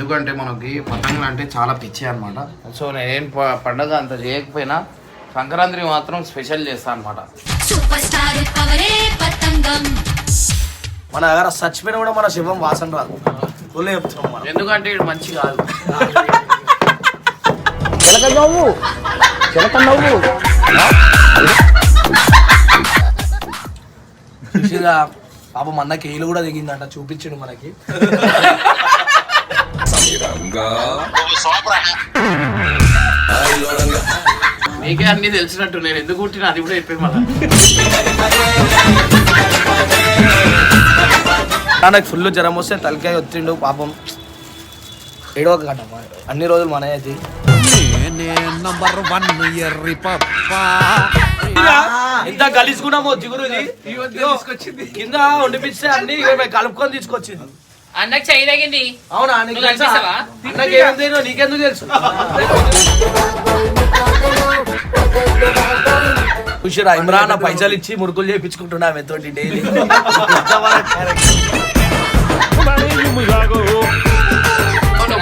ఎందుకంటే మనకి పతంగులు అంటే చాలా పిచ్చి అనమాట. సో నేను పండగ అంత చేయకపోయినా సంక్రాంతి మాత్రం స్పెషల్ చేస్తా అనమాట. మన దగ్గర చచ్చిపోయినా కూడా మన శివం వాసన రాదు, చెప్తున్నాం మనం. ఎందుకంటే ఇది మంచి కాదు. పాపం అన్నకి ఏలు కూడా దిగిందంట, చూపించండు మనకి. నీకే అన్ని తెలిసినట్టు నేను ఎందుకు కుట్టినా అది కూడా చెప్పే మళ్ళీ. నాకు ఫుల్ జ్వరం వస్తే తలకాయ వచ్చిండు పాపం, ఏడవక కట్ట అన్ని రోజులు మన అయితే ఎంత గలీసుకున్నామో జిగురుది కింద వండిపిస్తే అన్ని కలుపుకొని తీసుకొచ్చింది. అన్నకు చెయ్యి తగింది. అవునా? అన్నకి ఏం తెలియదు, నీకెందుకు తెలుసు? చూసిరా ఇమ్రాన్ పైసలు ఇచ్చి మురుకులు చేయించుకుంటున్నా ఎంతోటి డైలీ.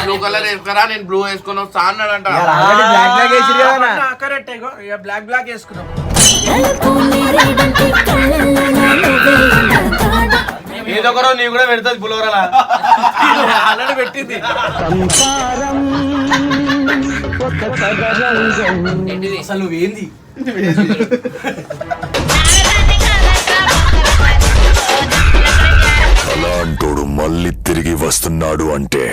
బ్లూ కలర్ వేసుకురా, నేను బ్లూ వేసుకొని వస్తా అన్నాడంట. బ్లాక్ బ్లాక్ వేసుకున్నాం. ఏదో ఒక రోజు నీ కూడా పెడుతుంది పులిహోరలా, ఆల్రెడీ పెట్టింది. అసలు నువ్వేంది అలాంటోడు మళ్ళీ తిరిగి వస్తున్నాడు అంటే.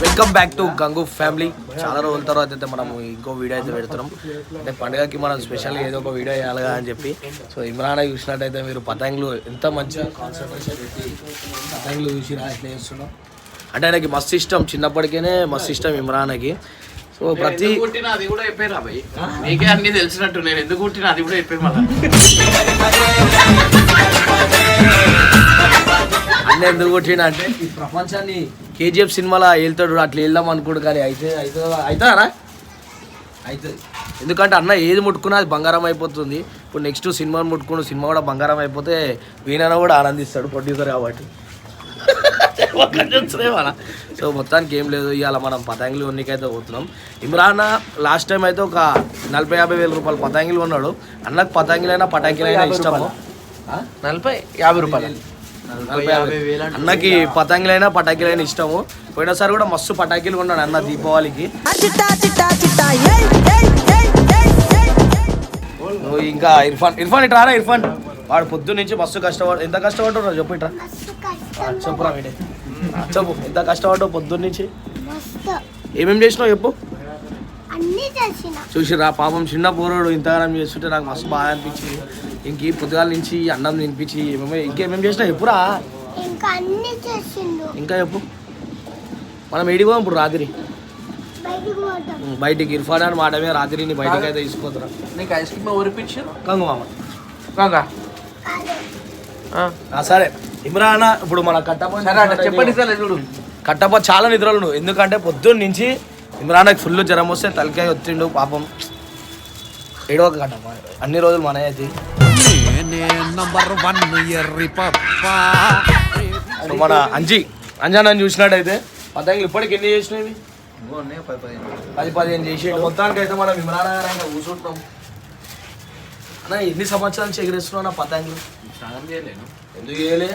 Welcome back to Gangu family. చాలా రోజుల తర్వాత అయితే మనం ఇంకో వీడియో అయితే పెడుతున్నాం. అంటే పండుగకి మనం స్పెషల్గా ఏదో ఒక వీడియో వేయాలిగా అని చెప్పి. సో ఇమ్రాన్ చూసినట్టయితే మీరు పతంగులు ఎంత మంచిగా కాన్సన్ట్రేషన్ పెట్టి పతంగులు చూసి ఎట్లా చేస్తున్నాం అంటే ఆయనకి మస్తు ఇష్టం, చిన్నప్పటికేనే మస్తు ఇష్టం ఇమ్రాన్కి. సో ప్రతి కుట్టినా అది కూడా చెప్పారు అబ్బాయి, నీకే అన్ని తెలిసినట్టు నేను ఎందుకు కుట్టినా అది కూడా చెప్పే మళ్ళీ. అన్నీ ఎందుకు కొట్టినా అంటే ఈ ప్రపంచాన్ని కేజీఎఫ్ సినిమాలో వెళ్తాడు, అట్లా వెళ్దాం అనుకోడు. కానీ అవుతారా? అవుతుంది. ఎందుకంటే అన్న ఏది ముట్టుకున్నా అది బంగారం అయిపోతుంది. ఇప్పుడు నెక్స్ట్ సినిమాని ముట్టుకున్న సినిమా కూడా బంగారం అయిపోతే వీణన కూడా ఆనందిస్తాడు, ప్రొడ్యూసర్ కాబట్టి. సో మొత్తానికి ఏం లేదు, ఇవాళ మనం పతంగులు కొన్నికైతే పోతున్నాం. ఇమ్రాన్ లాస్ట్ టైం అయితే ఒక 40-50 వేల రూపాయలు పతంగులు కొన్నాడు. అన్నకు పతంగులైనా పటాకులైనా ఇష్టము. 40-50 రూపాయలు అన్నకి పతంగులైనా పటాకులైనా ఇష్టము. పోయినసారి కూడా మస్తు పటాకులు కొన్నాడు అన్న దీపావళికి. ఇంకా ఇర్ఫాన్ ఇట్రా రా. ఇర్ఫాన్ వాడు పొద్దు నుంచి మస్తు కష్టపడు. ఎంత కష్టపడ్డావు చెప్పు, ఇట్రా చెప్పురా. చెప్పు ఎంత కష్టపడ్డావు పొద్దున్న నుంచి, ఏమేమి చేసినావు చెప్పు. చూసిరా పాపం చిన్న పోరాడు ఇంతగానం చేస్తుంటే నాకు మస్తు బాగా అనిపించింది. ఇంక పొద్దుగాల నుంచి అన్నం తినిపించి ఇంకేమేమి చేసినా చెప్పురా. ఇంకా చెప్పు. మనం ఏడికి పోదాం ఇప్పుడు రాత్రి బయటికి. ఇర్ఫాన్ అని మాటమే రాత్రిని బయటకి అయితే తీసుకోతురా. నీకు ఐస్ క్రీమ్ ఊరిపించారు కంగు మామ కాగా. సరే ఇమ్రాన్ ఇప్పుడు మన కట్టప్ప చెప్పండి సార్ చూడు. కట్టప్ప చాలా నిద్రలు, ఎందుకంటే పొద్దున్న నుంచి ఇమ్రాన్కి ఫుల్ జ్వరం వస్తే తలకాయ వచ్చిండు పాపం, ఏడవక కట్టప్ప అన్ని రోజులు మన అయితే. మన అంజానని చూసినట్టయితే పతంగులు ఇప్పటికి ఎన్ని చేసినవి? 10-15 చేసేడు. మొత్తానికి అయితే మనం ఇమ్రాన్ గారు కూర్చుంటాం అన్న. ఎన్ని సంవత్సరాల నుంచి ఎగిరేస్తున్నావు నా పతంగులు? స్నానం చేయలేను. ఎందుకు చేయలే?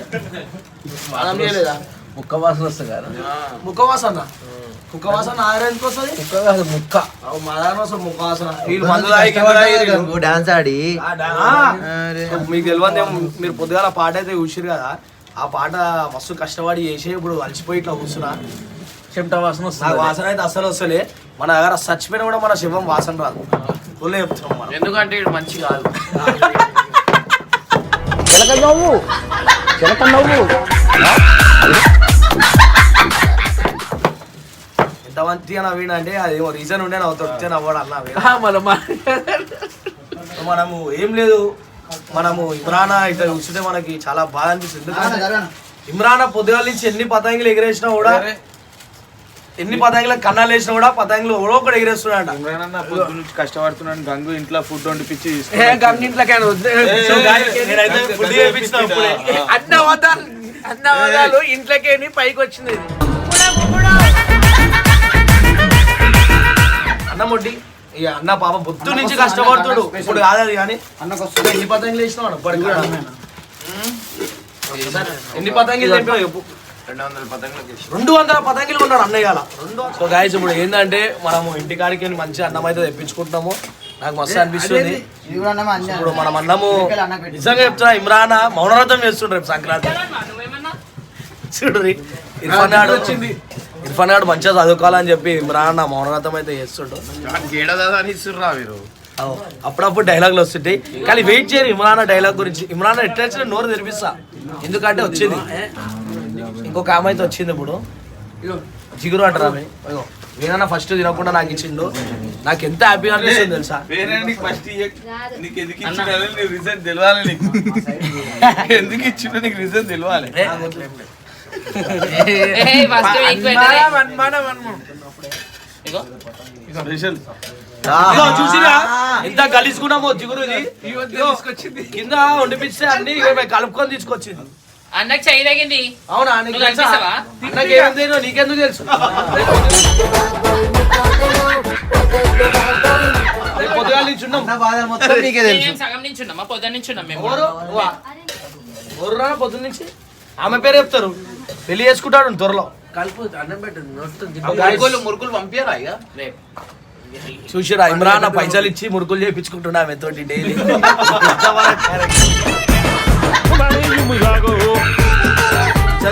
స్నానం చేయలేదా? ముక్క వాసన వస్తుంది కదా. ముక్క వాసన? ముక్క వాసన ఆరేందుకు వస్తుంది? ముక్క మా దాని వస్తుంది ముక్క వాసన. డాన్స్ ఆడి మీకు తెలియదు, మీరు పొద్దుగాల పాట అయితే చూసిరు కదా, ఆ పాట మస్తు కష్టపడి చేసి ఇప్పుడు అలసిపోయి ఇట్లా కూర్చున్నా. చెమట వాసన వస్తుంది. నాకు వాసన అయితే అస్సలు వస్తలే. మన దగ్గర చచ్చిపోయినా కూడా మన శివం వాసన రాదు, చెప్తున్నాం మనం. ఎందుకంటే ఇది మంచి కాదు. ఎంత మంచిగా నవ్విన అంటే అదేమో రీజన్ ఉండే నవ్వుతాడు, నవ్వడు అన్న. మనము ఏం లేదు, మనము ఇమ్రాన్ ఇట్లా చూస్తుంటే మనకి చాలా బాధ అనిపిస్తుంది. ఎందుకంటే ఇమ్రాన్ పొద్దుగాల నుంచి ఎన్ని పతంగులు ఎగిరేసినా కూడా, ఎన్ని పతంగుల కన్నాలు వేసినా కూడా పతంగులు ఎవడో ఒకటి ఎగిరేస్తున్నాడు. ఇమ్రాన్ అన్న పొద్దు నుంచి కష్టపడుతున్నాడు. గంగు ఇంట్లో ఫుడ్ వండిపించి గంగు ఇంట్లో అన్నవాళ్ళు ఇంట్లోకి పైకి వచ్చింది అన్నం వడ్డీ ఇక అన్న పాప బొత్తు నుంచి కష్టపడుతుడు ఇప్పుడు కాదు కానీ ఎన్ని పతంగులు వేసినావు ఇప్పటికి ఎన్ని పతంగులు తెంపావు చెప్పు 200 పతంగులు ఉన్నాడు అన్నయ్య అలా. సో గాయస్ ఇప్పుడు ఏంటంటే మనము ఇంటికాడికి మంచి అన్నం అయితే తెప్పించుకుంటున్నాము. నాకు మస్తు అనిపిస్తుంది. ఇప్పుడు మనం అన్నము నిజంగా చెప్తున్నా ఇమ్రాన్ మౌనవ్రతం చేస్తుండ్రు రేపు సంక్రాంతి. చూడ్రి ఇర్ఫాన్ గారు మంచిగా చదువుకోవాలని చెప్పి ఇమ్రాన్ మౌనవ్రతం అయితే చేస్తుండ్రు. అప్పుడప్పుడు డైలాగులు వస్తుంటాయి కానీ వెయిట్ చేయరు ఇమ్రాన్ డైలాగ్ గురించి. ఇమ్రాన్ ఎట్లా వచ్చినా నోరు తెరిపిస్తా ఎందుకంటే వచ్చింది ఇంకొక ఆమె అయితే వచ్చింది. ఇప్పుడు జిగురు అంటారు ఆమె నేనన్నా ఫస్ట్ తినకుండా నాకు ఇచ్చిండు. నాకు ఎంత హ్యాపీగా అనిపిస్తుంది తెలుసా. ఎందుకు ఇచ్చిండో నీకు రీజన్ తెలియాలి. చూసిరా ఎంత గలీసుకున్నామో జిగురుది కింద వండిపిస్తే అన్ని కలుపుకొని తీసుకొచ్చింది. అన్నకు చెయ్యి తగింది. అవునా నీకెందుకు తెలుసు. పొద్దుగాల నుంచి ఉన్నాం సగం నుంచి ఉన్నామా పొద్దున్న నుంచి ఉన్నాం మేము. పొద్దున్న నుంచి ఆమె పేరు చెప్తారు. పెళ్లి చేసుకుంటాడు త్వరలో. కలుపు అన్నం పెట్టు మురుకులు పంపించారా ఇక రేపు. చూసిరా ఇమ్రాన్ పైసలు ఇచ్చి మురుకులు చేయించుకుంటున్నా ఆమెతోటి డైలీ.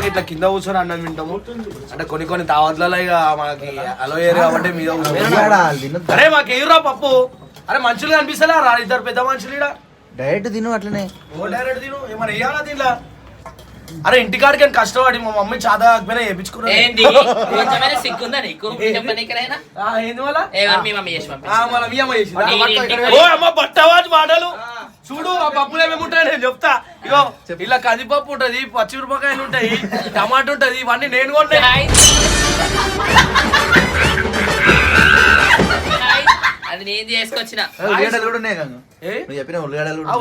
ఇట్లా కింద కూర్చొని అన్నం తింటాము. అంటే కొన్ని తావత్లలో ఇక మనకి అలో ఏరు కాబట్టి మీద అరే మాకు ఎదురా పప్పు. అరే మనుషులు కనిపిస్తలే రా ఇద్దరు పెద్ద మనుషులు ఇక్కడ. డైరెక్ట్ తిను అట్లనే డైరెక్ట్ తిను ఏమన్నా వేయాలా దీనిలా. అరే ఇంటికాడికి కష్టపడి మా మమ్మీ చాదా కాకపోయినా వేయించుకున్నా. సిగ్గుందా నీకు చెప్పనీకరైనా ఏంది వాళ్ళ మీ మమ్మీ చేసి బట్టవాజ్ మాటలు చూడు. ఆ పప్పులు ఏమేమి ఉంటాయి నేను చెప్తా. ఇగో ఇలా కందిపప్పు ఉంటది, పచ్చిమిరపకాయలు ఉంటాయి, టమాటా ఉంటది. ఇవన్నీ నేను కూడా అది నేను చేసుకొచ్చిన.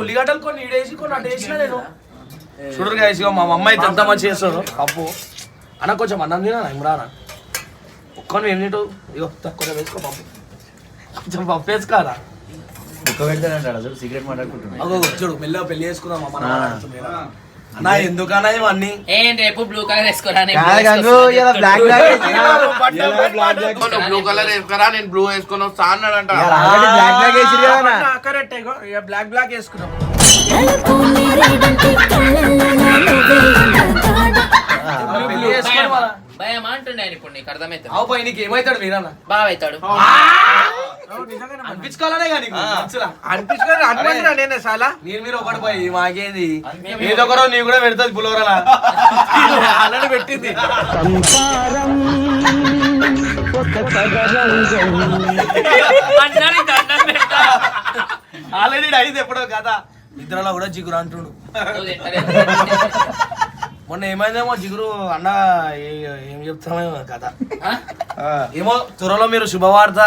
ఉల్లిగడ్డలు కొన్ని ఈడేసి కొన్ని అటు వేసిన నేను. చూడరు గాయస్ మా మమ్మ అయితే ఎంత మంచి చేస్తాడు పప్పు. అన్న కొంచెం అన్నం తినా ఇమ్రానా ఒక్కను ఏం తింటావు. ఇగో కొంచెం వేసుకో పప్పు. కొంచెం పప్పు వేసుకోరా. సీక్రెట్ మాట్లాడుకుంటున్నా. చూడు మెల్లగా పెళ్లి చేసుకున్నాం అన్నా. ఎందుకన్నా ఇవన్నీ రేపు బ్లూ కలర్ వేసుకోరా. బ్లూ కలర్ వేసుకోరా నేను బ్లూ వేసుకొని వస్తా అన్నాడంట. బ్లాక్ వేసుకున్నాం. భయం అంటుండే ఇప్పుడు నీకు అర్థమవుతుంది. అవు పై నీకు ఏమవుతాడు మీరన్నా బాగా అవుతాడు. అనిపించుకోవాలనే కానీ నేనే చాలా మీరు ఒకటి పోయి మాకేంది ఏదో ఒకరో నీ కూడా పెడుతుంది పులిహోరలా. ఆల్రెడీ పెట్టింది. ఆల్రెడీ అయింది ఎప్పుడో కదా. నిద్రలో కూడా జిగురు అంటుండు. మొన్న ఏమైందేమో జిగురు అన్న ఏం చెప్తామేమో కదా. ఏమో త్వరలో మీరు శుభవార్త.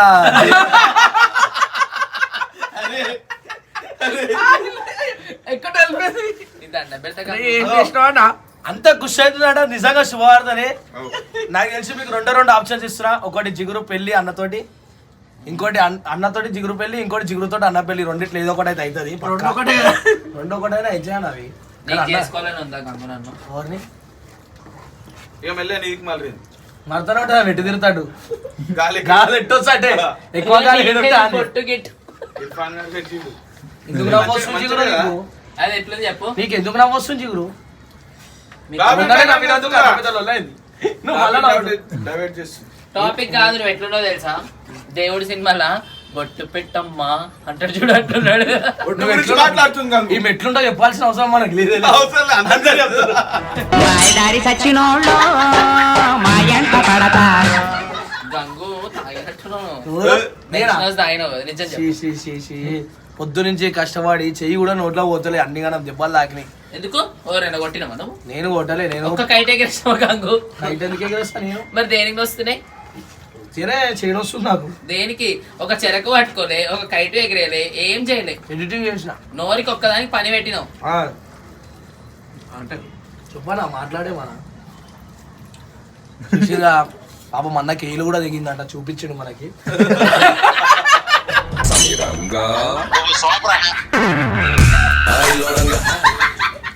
అంత ఖుషి అవుతుందట నిజంగా శుభవార్తనే. నాకు తెలిసి మీకు 2 ఆప్షన్స్ ఇస్తున్నా. ఒకటి జిగురు పెళ్లి అన్నతోటి, ఇంకోటి అన్నతోటి జిగురు పెళ్లి, ఇంకోటి జిగురుతోటి అన్న పెళ్లి. రెండిట్లో ఏదో ఒకటి అయితే అవుతుంది. రెండు ఒకటైనా ఇచ్చాను అవి. మరతనే ఉంటా వెట్టి తిరుగుతాడు. గాలి ఎట్టొచ్చంటే ఎక్కువ గాలి ఎందుకు నవ్వొస్తుంది జిగురు నీకు? అది ఎట్లా చెప్పు. నీకు ఎందుకు నవ్వొస్తుంది జిగురు? టాపిక్ కాదు నువ్వు ఎట్లుండో తెలుసా. దేవుడి సినిమాలా బొట్టు పెట్టమ్మా అంటాడు చూడు అంటున్నాడు. ఈ మెట్లుంటో చెప్పాల్సిన అవసరం మనకు లేదు. గంగు తాగినట్టున్నావు. నిజం పొద్దు నుంచి కష్టపడి చెయ్యి కూడా నోట్లో పోతలే. అన్ని గానం దెబ్బలు తాకినాయి. ఎందుకు ఎవరైనా కొట్టినా మనం? నేను కొట్టలే. నేను ఒక కైట్ ఎగరేస్తావు గంగు. కైట్ ఎందుకు ఎగరేస్తా నేను? మరి దేనికి వస్తున్నాయి? చేయడం వస్తుంది నాకు. దేనికి? ఒక చెరకు పట్టుకోలే, ఒక కైట్ ఎగిరేలే, ఏం చేయలే. ఎడిటింగ్ చేసిన నోరికి ఒక్కదానికి పని పెట్టినావు. అంటే చెప్పనా మాట్లాడే మన చూసిరా పాప మన కేలు కూడా దిగిందంట చూపించిండు మనకి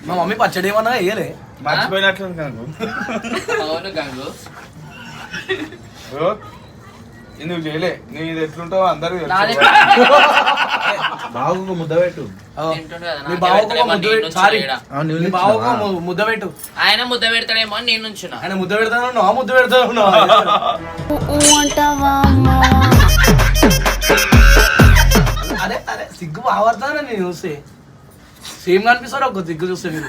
మా మమ్మీ పచ్చడి ఏమన్నా వేయలే మర్చిపోయినట్లు గంగు అవును గంగు బ్రో నువ్వు చేయలే నువ్వు ఇది ఎట్లుంటావు అందరూ నాదే బాగు ముద్ద పెట్టు తింటుండు కదా, మీ నాకే బావకు పెడతాడేమో, ముద్దు నేను పెట్టు. సారీ. ఉంచుతా ఈడ. మీ బావకు ముద్ద పెట్టు ఆయన ముద్ద పెడతాడేమో అని నేను ఉంచున్నా. ఆయన ముద్ద పెడతాను ముద్ద పెడతాను అదే అదే సిగ్గు బాగుపడతాను నేను చూస్తే సేమ్ కనిపిస్తారు ఒక సిగ్గు చూస్తే మీరు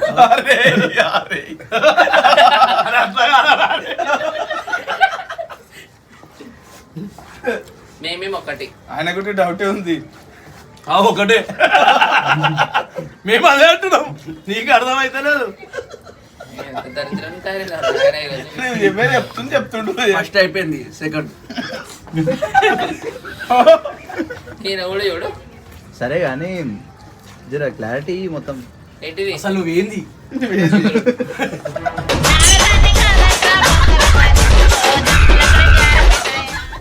మేమేం ఒకటి ఆయన కూడా డౌటే ఉంది ఒకటే మేము అదే అంటున్నాం నీకు అర్థమైతలేదు ఎంత దరిద్రాన్ని తయారయ్యారు నాయనా ఈరోజు. నేను చెప్పేది చెప్తుండు ఫస్ట్ అయిపోయింది సెకండ్ ఈయన కూడా చూడు సరే కానీ జర క్లారిటీ మొత్తం ఏంటిది అసలు నువ్వేంది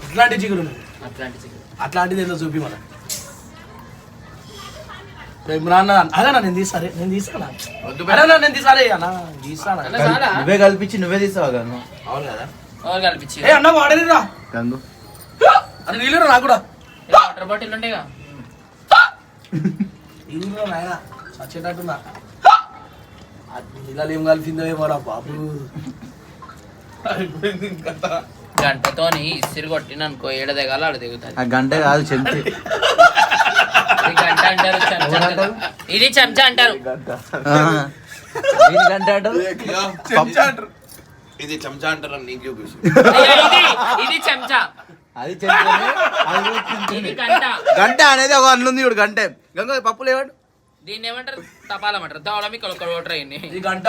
ఇట్లాంటి చిగురు నువ్వు అట్లాంటి చికెన్. అట్లాంటిది ఏందో చూపి మనం ఇమ్రాన్ అదే నేను తీసారే నేను తీసానా నేను తీసారే అన్న తీసానా అన్న చాలా నువ్వే కల్పించి నువ్వే తీసావు గంగు అవును కదా ఎవరు కనిపించి ఏ అన్న వాడేదిరా గంగు అరే నీళ్ళు నాకు కూడా వాటర్ బాటిల్ ఉంటాయిగా నీళ్ళు నాయన చచ్చేటట్టున్నా నీళ్ళలో ఏం కలిపిందో ఏమోరా బాబు గంటతోని ఇసిరి కొట్టిన అనుకో ఏడ దిగాల ఆడ దిగుతుంది. ఆ గంట కాదు చెంచు ఇది గంట అంటారు, చెంచా అంటారు. ఇది చెంచా అంటారు. దీని గంట అంటారు చెంచా అంటారు. ఇది చెంచా అంటారా నీకు చూపిస్తు ఇది చెంచా, అది చెంచునే, అది కూడా చెంచునే. ఇది గంట. గంట అనేది ఒక అన్నుంది ఇప్పుడు గంటే గంగ పప్పులు ఏవాడు దీన్ని ఏమంటారు? తపాలం అంటారు. తవడం ఇక్కడ ఒక ఓటర్ అయింది. ఇది గంట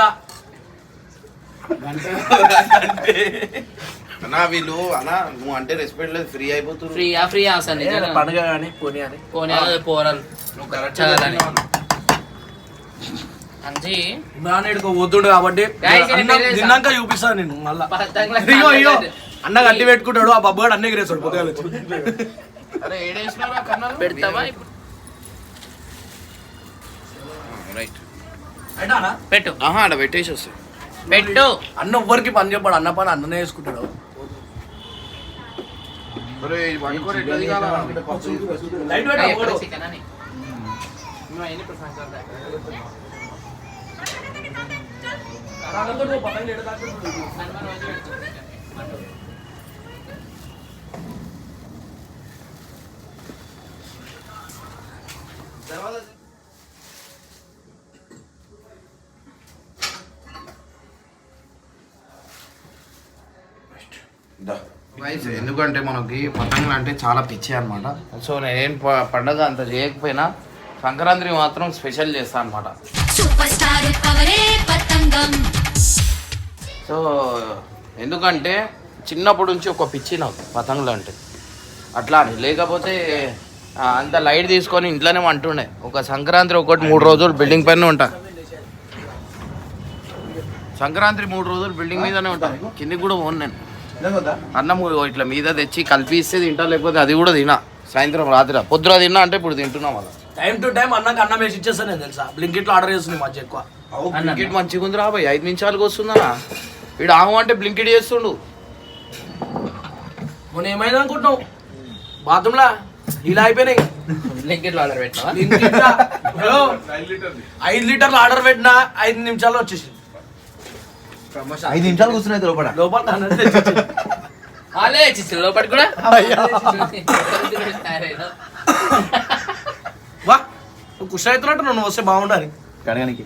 అన్నా వీళ్ళు అన్నా నువ్వు అంటే రెస్పెక్ట్ లేదు ఫ్రీ అయిపోతుంది ఫ్రీ అసలు నిజంగా. పండుగ కానీ పోనీ అని పోనీ పోరాలు చదవాలని అంజీ ఇమ్రాన్ ఇక్కడికి పోతుండు కాబట్టి Guys, ఇది అన్నం మీరే తిన్నాక చూపిస్తాను నేను మళ్ళా పతంగుల అయ్యో అయ్యో కాదు. అన్న గట్టి పెట్టుకుంటాడు ఆ బబ్బగాడు అన్నీ ఎగిరేస్తాడు పొద్దుగాల అరే ఏడేసినారా కన్నా పెడతావా ఇప్పుడు? రైట్ అయినా పెట్టు ఆహా అక్కడ పెట్టేసి వస్తాయి పెట్టు. అన్న ఎవ్వరికి పని చెప్పాడు అన్న పని అన్ననే వేసుకుంటాడు అరే ఇది పట్టుకొని ఎట్లా దిగాలా? లైట్ ఎక్కడ పెట్టు చికెన్ అని నువ్వు అయిన ఇప్పుడు సంక్రాంతి దాకా. నన్ను రోజు పెట్టు. Guys, ఎందుకంటే మనకి పతంగులు అంటే చాలా పిచ్చి అనమాట. సో నేను పండగ అంత చేయకపోయినా సంక్రాంతి మాత్రం స్పెషల్ చేస్తా అనమాట. సో ఎందుకంటే చిన్నప్పటి నుంచి ఒక పిచ్చి నాకు పతంగులు అంటే అట్లా అని లేకపోతే అంత లైట్ తీసుకొని ఇంట్లోనే అంటుండే ఒక సంక్రాంతి ఒకటి 3 రోజులు బిల్డింగ్ పైన ఉంటా. సంక్రాంతి 3 రోజులు బిల్డింగ్ మీదనే ఉంటాను, కిందికి కూడా పోను నేను. అన్నం ఇట్లా మీద తెచ్చి కలిపి ఇస్తే తింటా, లేకపోతే అది కూడా తినా. సాయంత్రం రాత్రి పొద్దున తిన్నా అంటే ఇప్పుడు తింటున్నాం అలా. టైం టు టైం అన్నకు అన్నం వేసి ఇచ్చేస్తాను నేను తెలుసా. బ్లింకిట్లో ఆర్డర్ చేస్తుంది మధ్య ఎక్కువ బ్లింకిట్ మంచిగా ఉంది రాబోయ్, 5 నిమిషాలకు వస్తుందన్నా. వీడు ఆహం అంటే బ్లింకిట్ చేస్తుండు. మొన్న ఏమైంది అనుకుంటున్నావు బాత్రూంలా ఇలా అయిపోయినాయి. బ్లింకెట్లో ఆర్డర్ పెట్టినావా? బ్లింకిట్లా 5 లీటర్లు ఆర్డర్ పెట్టినా 5 నిమిషాల్లో వచ్చేసింది. 5 నిమిషాలు కూర్చున్నాయి లోపల లోపల దాన్ని తెచ్చిచ్చింది. వాళ్ళే ఇచ్చేసారు లోపలికి కూడా. వా నువ్వు ఖుషి అవుతున్నట్టు నువ్వు వస్తే బాగుండాలి కడగనికి